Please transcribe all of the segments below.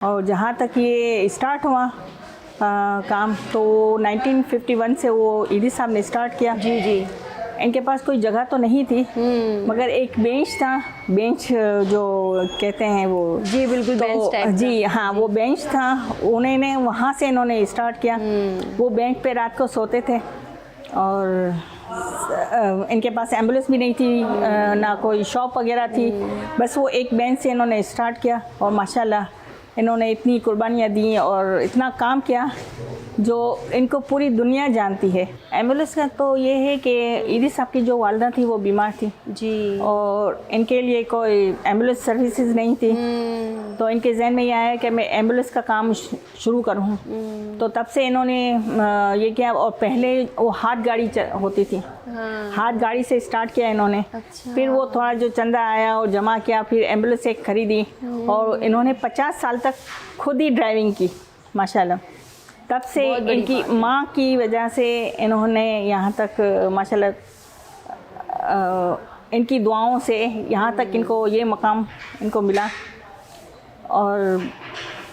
और जहाँ तक ये स्टार्ट हुआ काम, तो 1951 से वो ईदी साहब ने स्टार्ट किया। जी जी। इनके पास कोई जगह तो नहीं थी, मगर एक बेंच था, बेंच जो कहते हैं वो, जी बिल्कुल, तो बेंच टाइप जी हाँ, वो बेंच था, उन्होंने वहाँ से इन्होंने स्टार्ट किया। वो बेंच पे रात को सोते थे, और इनके पास एम्बुलेंस भी नहीं थी, ना कोई शॉप वगैरह थी, बस वो एक बेंच से इन्होंने स्टार्ट किया। और माशाल्लाह इन्होंने इतनी कुर्बानियाँ दी और इतना काम किया जो इनको पूरी दुनिया जानती है। एम्बुलेंस का तो ये है कि ईदी साहब की जो वालदा थी वो बीमार थी जी, और इनके लिए कोई एम्बुलेंस सर्विसेज नहीं थी, तो इनके जहन में ये आया कि मैं एम्बुलेंस का काम शुरू करूँ। तो तब से इन्होंने ये किया। और पहले वो हाथ गाड़ी होती थी, हाथ गाड़ी से स्टार्ट किया इन्होंने। अच्छा। फिर वो थोड़ा जो चंदा आया और जमा किया, फिर एम्बुलेंस एक खरीदी और इन्होंने 50 साल तक खुद ही ड्राइविंग की माशाल्लाह। तब से इनकी माँ की वजह से इन्होंने यहाँ तक माशाल्लाह, इनकी दुआओं से यहाँ तक इनको ये मकाम इनको मिला। और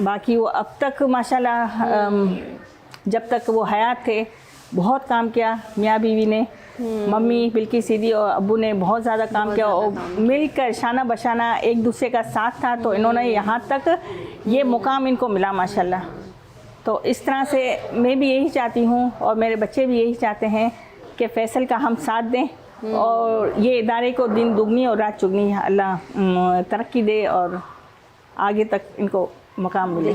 बाकी वो अब तक माशाल्लाह जब तक वो हयात थे बहुत काम किया मियाँ बीवी ने। मम्मी बिल्की सीधी और अब्बू ने बहुत ज़्यादा काम किया और मिलकर शाना बशाना एक दूसरे का साथ था, तो इन्होंने यहाँ तक ये मुकाम इनको मिला माशाल्लाह। तो इस तरह से मैं भी यही चाहती हूँ और मेरे बच्चे भी यही चाहते हैं कि फैसल का हम साथ दें और ये इदारे को दिन दुगनी और रात चुगनी अल्लाह तरक्की दे और आगे तक इनको मकाम मिले।